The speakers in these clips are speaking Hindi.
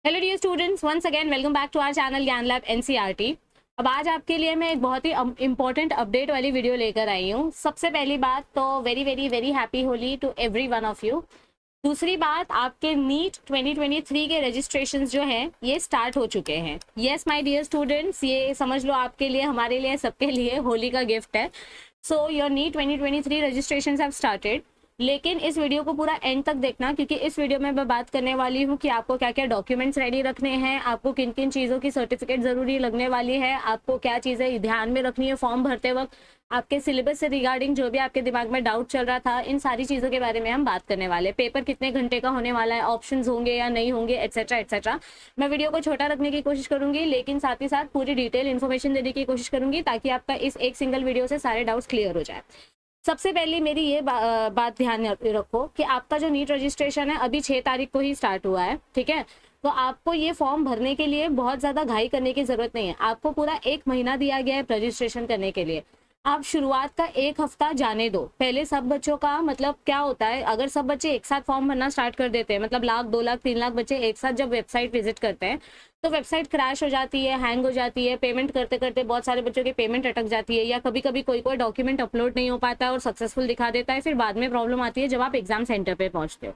Hello dear students, once again welcome back to our channel Gyan Lab NCERT. अब आज आपके लिए मैं एक बहुत ही इंपॉर्टेंट अपडेट वाली वीडियो लेकर आई हूँ। सबसे पहली बात तो very very very happy Holi to every one of you. दूसरी बात, आपके नीट 2023 के रजिस्ट्रेशंस जो हैं ये स्टार्ट हो चुके हैं। यस माय डियर स्टूडेंट्स, ये समझ लो आपके लिए, हमारे लिए, सबके लिए होली का गिफ्ट है। So your NEET 2023 registrations have started. लेकिन इस वीडियो को पूरा एंड तक देखना, क्योंकि इस वीडियो में मैं बात करने वाली हूँ कि आपको क्या क्या डॉक्यूमेंट्स रेडी रखने हैं, आपको किन किन चीज़ों की सर्टिफिकेट ज़रूरी लगने वाली है, आपको क्या चीज़ें ध्यान में रखनी है फॉर्म भरते वक्त, आपके सिलेबस से रिगार्डिंग जो भी आपके दिमाग में डाउट चल रहा था, इन सारी चीज़ों के बारे में हम बात करने वाले हैं। पेपर कितने घंटे का होने वाला है, ऑप्शंस होंगे या नहीं होंगे, एटसेट्रा एटसेट्रा। मैं वीडियो को छोटा रखने की कोशिश करूंगी, लेकिन साथ ही साथ पूरी डिटेल इन्फॉर्मेशन देने की कोशिश करूंगी, ताकि आपका इस एक सिंगल वीडियो से सारे डाउट्स क्लियर हो जाए। सबसे पहले मेरी ये बात ध्यान रखो कि आपका जो नीट रजिस्ट्रेशन है अभी 6 तारीख को ही स्टार्ट हुआ है, ठीक है। तो आपको ये फॉर्म भरने के लिए बहुत ज़्यादा घाई करने की ज़रूरत नहीं है। आपको पूरा 1 महीना दिया गया है रजिस्ट्रेशन करने के लिए। आप शुरुआत का 1 हफ्ता जाने दो। पहले सब बच्चों का, मतलब क्या होता है, अगर सब बच्चे एक साथ फॉर्म भरना स्टार्ट कर देते हैं, मतलब 1 लाख 2 लाख 3 लाख बच्चे एक साथ जब वेबसाइट विजिट करते हैं, तो वेबसाइट क्रैश हो जाती है, हैंग हो जाती है, पेमेंट करते करते बहुत सारे बच्चों की पेमेंट अटक जाती है, या कभी कभी कोई कोई डॉक्यूमेंट अपलोड नहीं हो पाता है और सक्सेसफुल दिखा देता है, फिर बाद में प्रॉब्लम आती है जब आप एग्जाम सेंटर पे पहुंचते हो।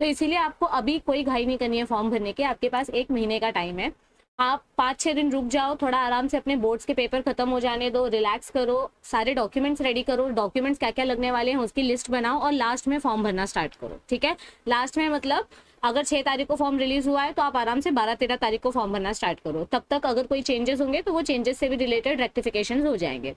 तो इसीलिए आपको अभी कोई घाई नहीं करनी है फॉर्म भरने की। आपके पास 1 महीने का टाइम है। आप 5-6 दिन रुक जाओ, थोड़ा आराम से अपने बोर्ड्स के पेपर खत्म हो जाने दो, रिलैक्स करो, सारे डॉक्यूमेंट्स रेडी करो, डॉक्यूमेंट्स क्या क्या लगने वाले हैं उसकी लिस्ट बनाओ, और लास्ट में फॉर्म भरना स्टार्ट करो, ठीक है। लास्ट में मतलब अगर 6 तारीख को फॉर्म रिलीज हुआ है तो आप आराम से 12-13 तारीख को फॉर्म भरना स्टार्ट करो। तब तक अगर कोई चेंजेस होंगे तो वो चेंजेस से भी रिलेटेड रेक्टिफिकेशन हो जाएंगे।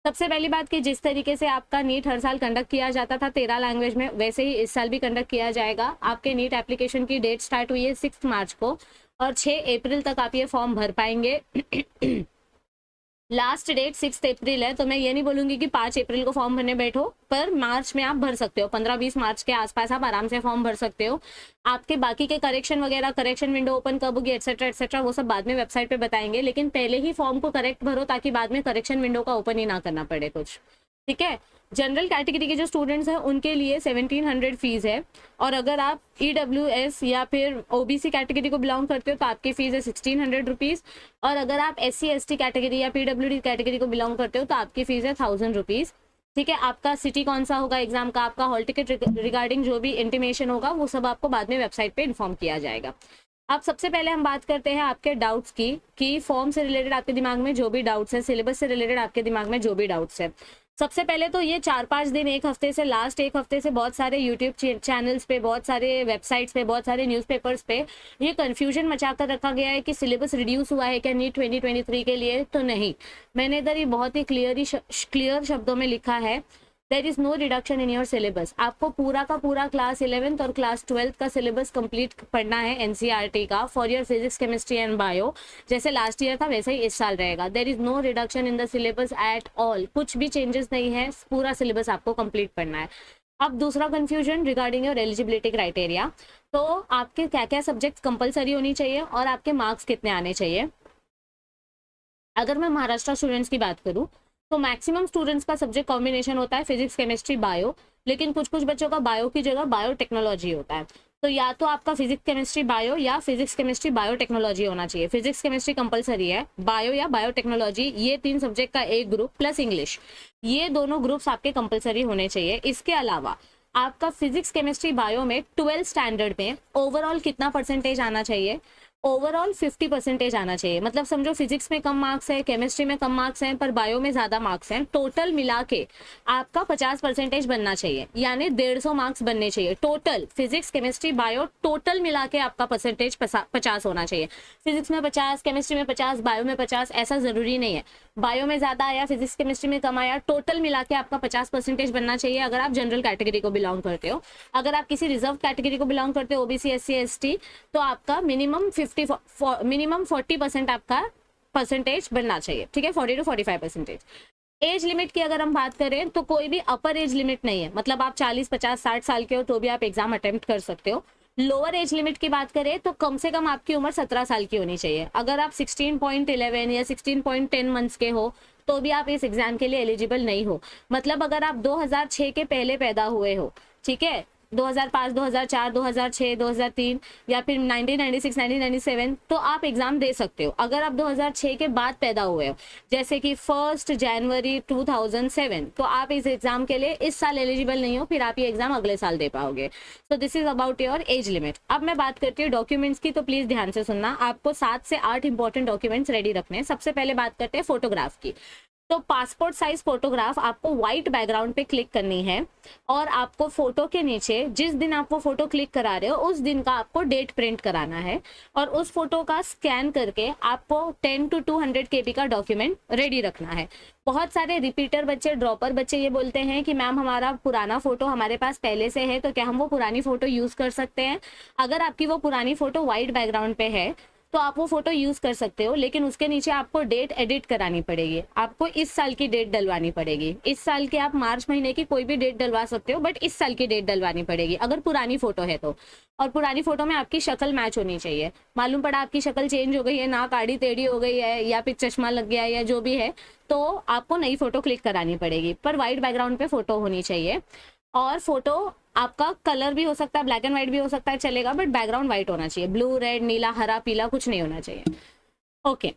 सबसे पहली बात कि जिस तरीके से आपका नीट हर साल कंडक्ट किया जाता था 13 लैंग्वेज में, वैसे ही इस साल भी कंडक्ट किया जाएगा। आपके नीट एप्लीकेशन की डेट स्टार्ट हुई है 6 मार्च को, और 6 अप्रैल तक आप ये फॉर्म भर पाएंगे। लास्ट डेट 6 अप्रैल है, तो मैं ये नहीं बोलूंगी कि 5 अप्रैल को फॉर्म भरने बैठो, पर मार्च में आप भर सकते हो। 15-20 मार्च के आसपास आप आराम से फॉर्म भर सकते हो। आपके बाकी के करेक्शन वगैरह, करेक्शन विंडो ओपन कब होगी, एटसेट्रा एटसेट्रा, वो सब बाद में वेबसाइट पे बताएंगे, लेकिन पहले ही फॉर्म को करेक्ट भरो, ताकि बाद में करेक्शन विंडो का ओपन ही ना करना पड़े कुछ, ठीक है। जनरल कैटेगरी के जो स्टूडेंट्स हैं उनके लिए 1700 फीस है, और अगर आप EWS या फिर OBC कैटेगरी को बिलोंग करते हो तो आपकी फीस है 1600 रुपीज़, और अगर आप SC/ST कैटेगरी या PWD कैटेगरी को बिलोंग करते हो तो आपकी फीस है 1000 रुपीज़, ठीक है। आपका सिटी कौन सा होगा एग्जाम का, आपका हॉल टिकट रिगार्डिंग जो भी इंटीमेशन होगा वो सब आपको बाद में वेबसाइट पे इन्फॉर्म किया जाएगा। अब सबसे पहले हम बात करते हैं आपके डाउट्स की, कि फॉर्म से रिलेटेड आपके दिमाग में जो भी डाउट्स है, सिलेबस से रिलेटेड आपके दिमाग में जो भी डाउट्स है। सबसे पहले तो ये 4-5 दिन, 1 हफ्ते से, लास्ट 1 हफ्ते से बहुत सारे यूट्यूब चैनल्स पे, बहुत सारे वेबसाइट्स पे, बहुत सारे न्यूज़पेपर्स पे ये कंफ्यूजन मचा कर रखा गया है कि सिलेबस रिड्यूस हुआ है क्या नीट 2023 के लिए। तो नहीं, मैंने इधर ये बहुत ही क्लियर शब्दों में लिखा है, there is no reduction in your syllabus. आपको पूरा का पूरा क्लास 11th और क्लास 12th का सिलेबस कंप्लीट पढ़ना है एनसीईआरटी का, for your physics, chemistry and bio. जैसे लास्ट ईयर था वैसे ही इस साल रहेगा। There is no reduction in the syllabus at all, कुछ भी चेंजेस नहीं है, पूरा सिलेबस आपको कंप्लीट पढ़ना है। अब दूसरा confusion regarding your eligibility criteria, तो आपके क्या क्या सब्जेक्ट कंपलसरी होनी चाहिए और आपके मार्क्स कितने आने चाहिए। अगर मैं महाराष्ट्र स्टूडेंट्स की बात करूँ तो मैक्सिमम स्टूडेंट्स का सब्जेक्ट कॉम्बिनेशन होता है फिजिक्स, केमिस्ट्री, बायो, लेकिन कुछ कुछ बच्चों का बायो की जगह बायोटेक्नोलॉजी होता है। तो या तो आपका फिजिक्स, केमिस्ट्री, बायो, या फिजिक्स, केमिस्ट्री, बायोटेक्नोलॉजी होना चाहिए। फिजिक्स, केमिस्ट्री कंपलसरी है, बायो या बायोटेक्नोलॉजी, ये 3 सब्जेक्ट का एक ग्रुप प्लस इंग्लिश, ये दोनों ग्रुप्स आपके कंपलसरी होने चाहिए। इसके अलावा आपका फिजिक्स, केमिस्ट्री, बायो में 12th स्टैंडर्ड में ओवरऑल कितना परसेंटेज आना चाहिए, ओवरऑल 50% आना चाहिए। मतलब समझो फिजिक्स में कम मार्क्स है, केमिस्ट्री में कम मार्क्स हैं, पर बायो में ज़्यादा मार्क्स हैं, टोटल मिला के आपका 50% बनना चाहिए, यानी 150 मार्क्स बनने चाहिए total. Physics, chemistry, bio total मिला के आपका परसेंटेज 50 होना चाहिए। फिजिक्स में 50, केमिस्ट्री में 50, बायो में 50, ऐसा ज़रूरी नहीं है। बायो में ज़्यादा आया, फिजिक्स केमिस्ट्री में कम आया, टोटल मिला के आपका 50% बनना चाहिए अगर आप जनरल कैटेगरी को बिलोंग करते हो। अगर आप किसी रिजर्व कैटेगरी को बिलोंग करते हो, OBC, SC, ST, तो आपका मिनिमम 40% आपका परसेंटेज बनना चाहिए, ठीक है, 40 to 45%। एज लिमिट की अगर हम बात करें तो कोई भी अपर एज लिमिट नहीं है, मतलब आप 40, 50, 60 साल के हो तो भी आप एग्जाम अटेम्प्ट कर सकते हो। लोअर एज लिमिट की बात करें तो कम से कम आपकी उम्र 17 साल की होनी चाहिए। अगर आप 16.11 या 16.10 मंथ्स के हो तो भी आप इस एग्जाम के लिए एलिजिबल नहीं हो। मतलब अगर आप 2006 के पहले पैदा हुए हो, ठीक है, 2005, 2004, 2006, 2003 या फिर 1996, 1997, तो आप एग्जाम दे सकते हो। अगर आप 2006 के बाद पैदा हुए हो, जैसे कि 1 जनवरी 2007, तो आप इस एग्जाम के लिए इस साल एलिजिबल नहीं हो, फिर आप ये एग्जाम अगले साल दे पाओगे। So this is about your age limit. अब मैं बात करती हूँ डॉक्यूमेंट्स की, तो प्लीज ध्यान से सुनना। आपको 7 से 8 इंपॉर्टेंट डॉक्यूमेंट्स रेडी रखने हैं। सबसे पहले बात करते हैं फोटोग्राफ की। तो पासपोर्ट साइज फोटोग्राफ आपको व्हाइट बैकग्राउंड पे क्लिक करनी है, और आपको फोटो के नीचे जिस दिन आप वो फोटो क्लिक करा रहे हो उस दिन का आपको डेट प्रिंट कराना है, और उस फोटो का स्कैन करके आपको 10 to 200 KB का डॉक्यूमेंट रेडी रखना है। बहुत सारे रिपीटर बच्चे, ड्रॉपर बच्चे ये बोलते हैं कि मैम हमारा पुराना फोटो हमारे पास पहले से है, तो क्या हम वो पुरानी फोटो यूज कर सकते हैं? अगर आपकी वो पुरानी फोटो व्हाइट बैकग्राउंड पे है तो आप वो फोटो यूज कर सकते हो, लेकिन उसके नीचे आपको डेट एडिट करानी पड़ेगी। आपको इस साल की डेट डलवानी पड़ेगी। इस साल के आप मार्च महीने की कोई भी डेट डलवा सकते हो, बट इस साल की डेट डलवानी पड़ेगी अगर पुरानी फोटो है तो। और पुरानी फोटो में आपकी शक्ल मैच होनी चाहिए। मालूम पड़ा आपकी शक्ल चेंज हो गई है, नाक आड़ी टेढ़ी हो गई है, या फिर चश्मा लग गया है, या जो भी है, तो आपको नई फोटो क्लिक करानी पड़ेगी, पर व्हाइट बैकग्राउंड पे फोटो होनी चाहिए। और फोटो आपका कलर भी हो सकता है, ब्लैक एंड व्हाइट भी हो सकता है, चलेगा, बट बैकग्राउंड व्हाइट होना चाहिए। ब्लू, रेड, नीला, हरा, पीला कुछ नहीं होना चाहिए। ओके।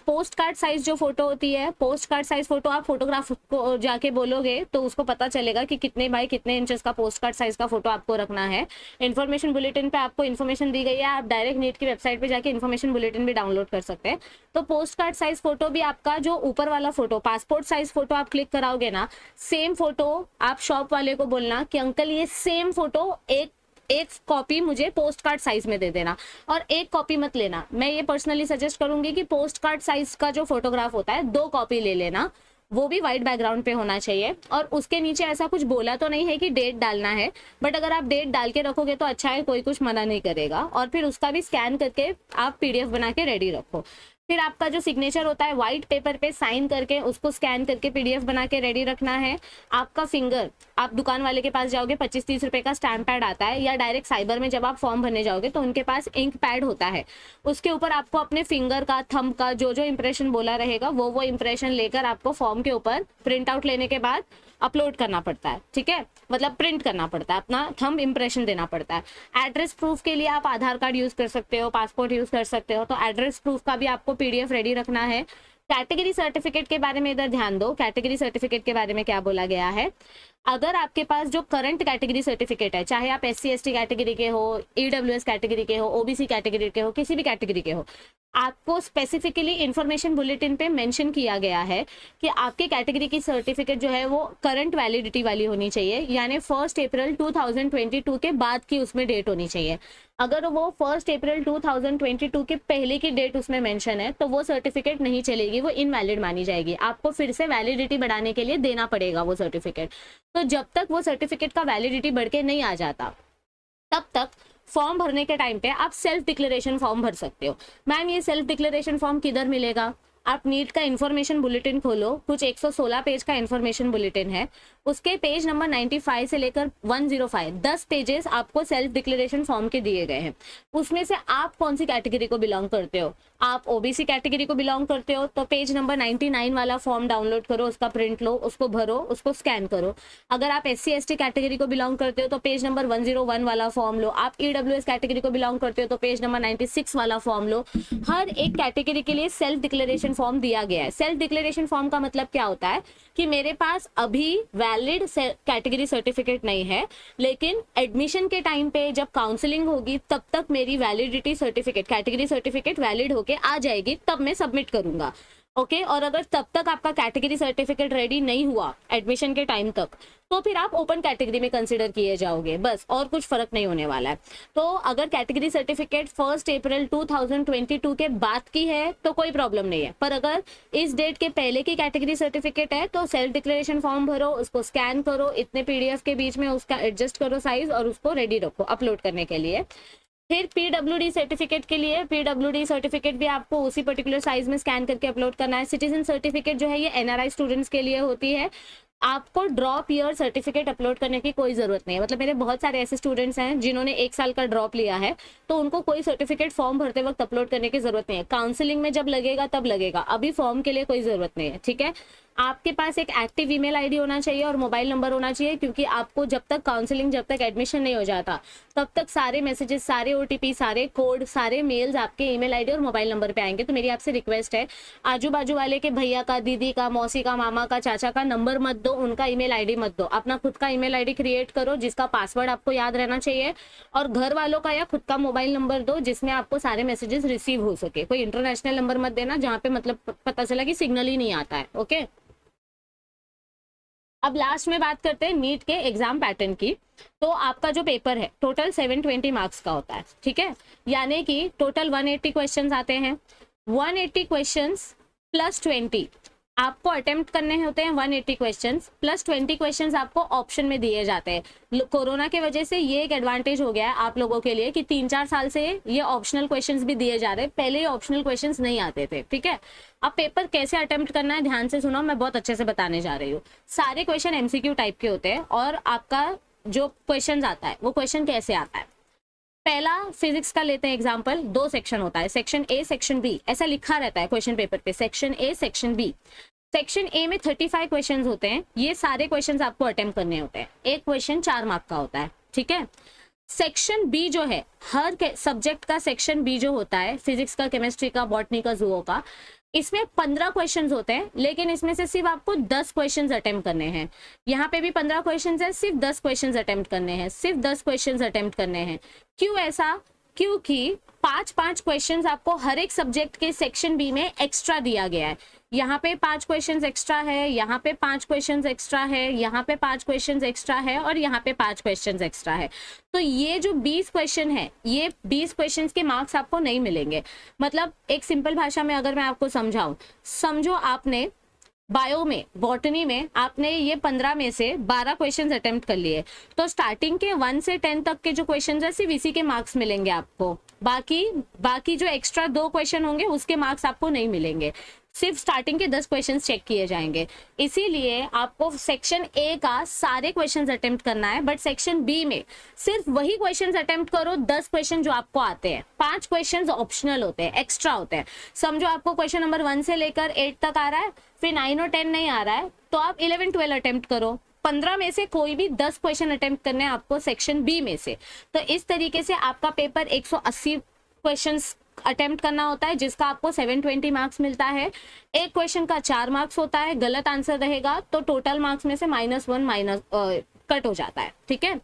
पोस्ट कार्ड साइज जो फोटो होती है, पोस्ट कार्ड साइज फोटो आप फोटोग्राफ को जाके बोलोगे तो उसको पता चलेगा कि कितने बाय कितने इंचेस का पोस्ट कार्ड साइज का फोटो आपको रखना है। इन्फॉर्मेशन बुलेटिन पे आपको इन्फॉर्मेशन दी गई है, आप डायरेक्ट नीट की वेबसाइट पे जाके इन्फॉर्मेशन बुलेटिन भी डाउनलोड कर सकते हैं। तो पोस्ट कार्ड साइज फोटो भी आपका जो ऊपर वाला फोटो, पासपोर्ट साइज फोटो आप क्लिक कराओगे ना, सेम फोटो आप शॉप वाले को बोलना कि अंकल ये सेम फोटो एक कॉपी मुझे पोस्ट कार्ड साइज में दे देना, और एक कॉपी मत लेना। मैं ये पर्सनली सजेस्ट करूंगी कि पोस्ट कार्ड साइज का जो फोटोग्राफ होता है 2 कॉपी ले लेना, वो भी व्हाइट बैकग्राउंड पे होना चाहिए। और उसके नीचे ऐसा कुछ बोला तो नहीं है कि डेट डालना है, बट अगर आप डेट डाल के रखोगे तो अच्छा है, कोई कुछ मना नहीं करेगा। और फिर उसका भी स्कैन करके आप PDF बना के रेडी रखो। फिर आपका जो सिग्नेचर होता है व्हाइट पेपर पे साइन करके उसको स्कैन करके PDF बना के रेडी रखना है। आपका फिंगर, आप दुकान वाले के पास जाओगे 25-30 रुपए का स्टैम्प पैड आता है, या डायरेक्ट साइबर में जब आप फॉर्म भरने जाओगे तो उनके पास इंक पैड होता है, उसके ऊपर आपको अपने फिंगर का, थंब का जो जो इंप्रेशन बोला रहेगा वो इंप्रेशन लेकर आपको फॉर्म के ऊपर प्रिंट आउट लेने के बाद अपलोड करना पड़ता है। ठीक है, मतलब प्रिंट करना पड़ता है, अपना थंब इंप्रेशन देना पड़ता है। एड्रेस प्रूफ के लिए आप आधार कार्ड यूज कर सकते हो, पासपोर्ट यूज कर सकते हो, तो एड्रेस प्रूफ का भी आपको PDF रेडी रखना है। कैटेगरी सर्टिफिकेट के बारे में इधर ध्यान दो। कैटेगरी सर्टिफिकेट के बारे में क्या बोला गया है, अगर आपके पास जो करंट कैटेगरी सर्टिफिकेट है, चाहे आप SC ST कैटेगरी के हो, EWS कैटेगरी के हो, OBC कैटेगरी के हो, किसी भी कैटेगरी के हो, आपको स्पेसिफिकली इंफॉर्मेशन बुलेटिन पे मेंशन किया गया है कि आपके कैटेगरी की सर्टिफिकेट जो है वो करंट वैलिडिटी वाली होनी चाहिए, यानी 1 अप्रैल 2022 के बाद की उसमें डेट होनी चाहिए। अगर वो 1 अप्रैल 2022 के पहले की डेट उसमें मेंशन है तो वो सर्टिफिकेट नहीं चलेगी, वो इनवैलिड मानी जाएगी। आपको फिर से वैलिडिटी बढ़ाने के लिए देना पड़ेगा वो सर्टिफिकेट। तो जब तक वो सर्टिफिकेट का वैलिडिटी बढ़ के नहीं आ जाता, तब तक फॉर्म भरने के टाइम पे आप सेल्फ डिक्लेरेशन फॉर्म भर सकते हो। मैम ये सेल्फ डिक्लेरेशन फॉर्म किधर मिलेगा? आप नीट का इन्फॉर्मेशन बुलेटिन खोलो, कुछ 116 पेज का इन्फॉर्मेशन बुलेटिन है, उसके पेज नंबर 95 से लेकर 105 10 पेजेस आपको सेल्फ डिक्लेरेशन फॉर्म के दिए गए हैं। उसमें से आप कौन सी कैटेगरी को बिलोंग करते हो? आप OBC कैटेगरी को बिलोंग करते हो तो पेज नंबर 99 वाला फॉर्म डाउनलोड करो, उसका प्रिंट लो, उसको भरो, उसको स्कैन करो। अगर आप SC ST कैटेगरी को बिलोंग करते हो तो पेज नंबर 101 वाला फॉर्म लो। आप EWS कैटेगरी को बिलोंग करते हो तो पेज नंबर 96 वाला फॉर्म लो। हर एक कैटेगरी के लिए सेल्फ डिक्लेरेशन फॉर्म दिया गया है। सेल्फ डिक्लेरेशन फॉर्म का मतलब क्या होता है कि मेरे पास अभी वैलिड कैटेगरी सर्टिफिकेट नहीं है, लेकिन एडमिशन के टाइम पे जब काउंसलिंग होगी तब तक मेरी validity certificate, category certificate valid होके आ जाएगी, तब मैं सबमिट करूंगा। ओके, और अगर तब तक आपका कैटेगरी सर्टिफिकेट रेडी नहीं हुआ एडमिशन के टाइम तक, तो फिर आप ओपन कैटेगरी में कंसीडर किए जाओगे, बस, और कुछ फर्क नहीं होने वाला है। तो अगर कैटेगरी सर्टिफिकेट 1 अप्रैल 2022 के बाद की है तो कोई प्रॉब्लम नहीं है, पर अगर इस डेट के पहले की कैटेगरी सर्टिफिकेट है तो सेल्फ डिक्लेरेशन फॉर्म भरो, उसको स्कैन करो, इतने PDF के बीच में उसका एडजस्ट करो साइज, और उसको रेडी रखो अपलोड करने के लिए। फिर PWD सर्टिफिकेट के लिए, PWD सर्टिफिकेट भी आपको उसी पर्टिकुलर साइज में स्कैन करके अपलोड करना है। सिटीजन सर्टिफिकेट जो है ये NRI स्टूडेंट्स के लिए होती है। आपको ड्रॉप ईयर सर्टिफिकेट अपलोड करने की कोई जरूरत नहीं है। मतलब मेरे बहुत सारे ऐसे स्टूडेंट्स हैं जिन्होंने 1 साल का ड्रॉप लिया है, तो उनको कोई सर्टिफिकेट फॉर्म भरते वक्त अपलोड करने की जरूरत नहीं है। काउंसलिंग में जब लगेगा तब लगेगा, अभी फॉर्म के लिए कोई जरूरत नहीं है। ठीक है, आपके पास एक एक्टिव ईमेल आईडी होना चाहिए और मोबाइल नंबर होना चाहिए, क्योंकि आपको जब तक काउंसलिंग, जब तक एडमिशन नहीं हो जाता तब तक सारे मैसेजेस, सारे ओटीपी, सारे कोड, सारे मेल्स आपके ईमेल आईडी और मोबाइल नंबर पे आएंगे। तो मेरी आपसे रिक्वेस्ट है, आजू बाजू वाले के भैया का, दीदी का, मौसी का, मामा का, चाचा का नंबर मत दो, उनका ईमेल आईडी मत दो। अपना खुद का ईमेल आईडी क्रिएट करो जिसका पासवर्ड आपको याद रहना चाहिए, और घर वालों का या खुद का मोबाइल नंबर दो जिसमें आपको सारे मैसेजेस रिसीव हो सके। कोई इंटरनेशनल नंबर मत देना जहाँ पे मतलब पता चला कि सिग्नल ही नहीं आता है। ओके, अब लास्ट में बात करते हैं नीट के एग्जाम पैटर्न की। तो आपका जो पेपर है टोटल 720 मार्क्स का होता है, ठीक है, यानी कि टोटल 180 क्वेश्चंस आते हैं। 180 क्वेश्चंस प्लस 20 आपको अटेम्प्ट करने होते हैं। 180 क्वेश्चंस प्लस 20 क्वेश्चंस आपको ऑप्शन में दिए जाते हैं। कोरोना के वजह से ये एक एडवांटेज हो गया है आप लोगों के लिए कि 3-4 साल से ये ऑप्शनल क्वेश्चंस भी दिए जा रहे हैं, पहले ये ऑप्शनल क्वेश्चंस नहीं आते थे, ठीक है। अब पेपर कैसे अटेम्प्ट करना है ध्यान से सुनो, मैं बहुत अच्छे से बताने जा रही हूँ। सारे क्वेश्चन एमसीक्यू टाइप के होते हैं, और आपका जो क्वेश्चन आता है वो क्वेश्चन कैसे आता है। पहला फिजिक्स का लेते हैं एग्जाम्पल, 2 सेक्शन होता है, सेक्शन ए, सेक्शन बी, ऐसा लिखा रहता है क्वेश्चन पेपर पे, section A, section B. Section A में 35 क्वेश्चंस होते हैं, ये सारे क्वेश्चंस आपको अटेम्प्ट करने होते हैं। एक क्वेश्चन 4 मार्क का होता है, ठीक है। सेक्शन बी जो है, हर सब्जेक्ट का सेक्शन बी जो होता है, फिजिक्स का, केमिस्ट्री का, बॉटनी का, जूओ का, इसमें 15 क्वेश्चंस होते हैं, लेकिन इसमें से सिर्फ आपको 10 क्वेश्चंस अटेम्प्ट करने हैं। यहाँ पे भी 15 क्वेश्चंस है, सिर्फ 10 क्वेश्चंस अटेम्प्ट करने हैं, सिर्फ 10 क्वेश्चंस अटेम्प्ट करने हैं। क्यों ऐसा? क्योंकि 5-5 क्वेश्चंस आपको हर एक सब्जेक्ट के सेक्शन बी में एक्स्ट्रा दिया गया है। यहाँ पे 5 क्वेश्चंस एक्स्ट्रा है, यहाँ पे 5 क्वेश्चंस एक्स्ट्रा है, यहाँ पे 5 क्वेश्चंस एक्स्ट्रा है, और यहाँ पे 5 क्वेश्चंस एक्स्ट्रा है। तो ये जो 20 क्वेश्चन है, ये 20 क्वेश्चंस के मार्क्स आपको नहीं मिलेंगे। मतलब एक सिंपल भाषा में अगर मैं आपको समझाऊं, समझो आपने बायो में, बॉटनी में आपने ये 15 में से 12 क्वेश्चंस अटेम्प्ट कर लिए, तो स्टार्टिंग के 1 से 10 तक के जो क्वेश्चंस है सिर्फ इसी के मार्क्स मिलेंगे आपको। बाकी जो एक्स्ट्रा 2 क्वेश्चन होंगे उसके मार्क्स आपको नहीं मिलेंगे, सिर्फ स्टार्टिंग के 10 क्वेश्चंस चेक किए जाएंगे। इसीलिए आपको सेक्शन ए का सारे क्वेश्चंस अटेम्प्ट करना है, बट सेक्शन बी में सिर्फ वही क्वेश्चंस अटेम्प्ट करो 10 क्वेश्चन जो आपको आते हैं। 5 क्वेश्चंस ऑप्शनल होते हैं, एक्स्ट्रा होते हैं। समझो आपको क्वेश्चन नंबर 1 से लेकर 8 तक आ रहा है, फिर 9 और 10 नहीं आ रहा है, तो आप 11-12 अटेम्प्ट करो। 15 में से कोई भी 10 क्वेश्चन अटेम्प्ट करने हैं आपको सेक्शन बी में से। तो इस तरीके से आपका पेपर 180 क्वेश्चंस अटेम्प्ट करना होता है, जिसका आपको 720 मार्क्स मिलता है। एक क्वेश्चन का 4 मार्क्स होता है, गलत आंसर रहेगा तो टोटल मार्क्स में से -1 कट हो जाता है, ठीक है।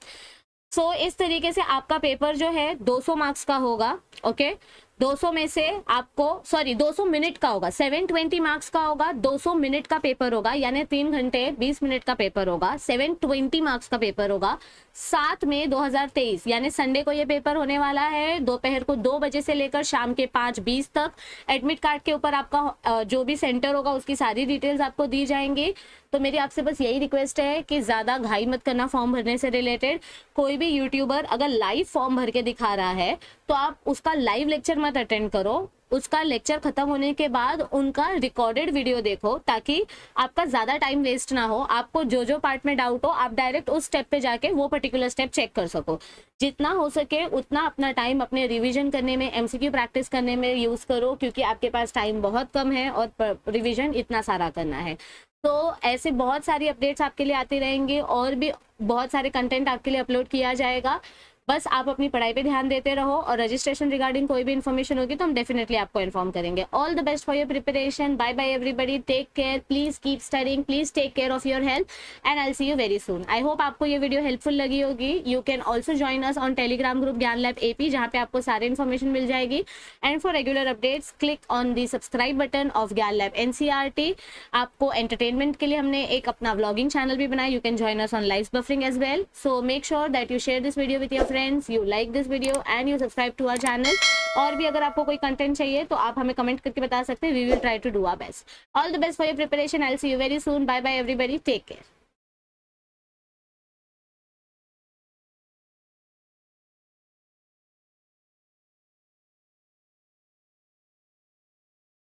सो इस तरीके से आपका पेपर जो है 200 मार्क्स का होगा। ओके, 200 में से आपको 200 मिनट का होगा, 720 मार्क्स का होगा, 200 मिनट का पेपर होगा, यानी 3 घंटे 20 मिनट का पेपर होगा, 720 मार्क्स का पेपर होगा। 7 मई 2023 यानी संडे को ये पेपर होने वाला है, दोपहर को 2 बजे से लेकर शाम के 5:20 तक। एडमिट कार्ड के ऊपर आपका जो भी सेंटर होगा उसकी सारी डिटेल्स आपको दी जाएंगी। तो मेरी आपसे बस यही रिक्वेस्ट है कि ज़्यादा घाई मत करना फॉर्म भरने से रिलेटेड। कोई भी यूट्यूबर अगर लाइव फॉर्म भर के दिखा रहा है तो आप उसका लाइव लेक्चर मत अटेंड करो, उसका लेक्चर खत्म होने के बाद उनका रिकॉर्डेड वीडियो देखो, ताकि आपका ज़्यादा टाइम वेस्ट ना हो। आपको जो जो पार्ट में डाउट हो आप डायरेक्ट उस स्टेप पे जाके वो पर्टिकुलर स्टेप चेक कर सको। जितना हो सके उतना अपना टाइम अपने रिवीजन करने में, एमसीक्यू प्रैक्टिस करने में यूज़ करो, क्योंकि आपके पास टाइम बहुत कम है और रिविजन इतना सारा करना है। तो ऐसे बहुत सारी अपडेट्स आपके लिए आती रहेंगी और भी बहुत सारे कंटेंट आपके लिए अपलोड किया जाएगा। बस आप अपनी पढ़ाई पे ध्यान देते रहो, और रजिस्ट्रेशन रिगार्डिंग कोई भी इन्फॉर्मेशन होगी तो हम डेफिनेटली आपको इन्फॉर्म करेंगे। All the best for your preparation. Bye bye everybody, take care, please keep studying, please take care of your health, and I will see you very soon. I hope आपको ये वीडियो हेल्पफुल लगी होगी। You can also join us on Telegram group Gyan Lab AP, जहाँ पे आपको सारी इन्फॉर्मेशन मिल जाएगी। And for regular updates click on the subscribe button of Gyan Lab NCERT। आपको एंटरटेनमेंट के लिए हमने एक अपना व्लॉगिंग चैनल भी बनाया, you can join us on Live Buffering as well. So make sure that you share this video with your friends, you like this video and you subscribe to our channel। और भी अगर आपको कोई कंटेंट चाहिए तो आप हमें कमेंट करके बता सकते हैं। We will try to do our best. All the best for your preparation. I'll see you very soon. Bye bye everybody. Take care.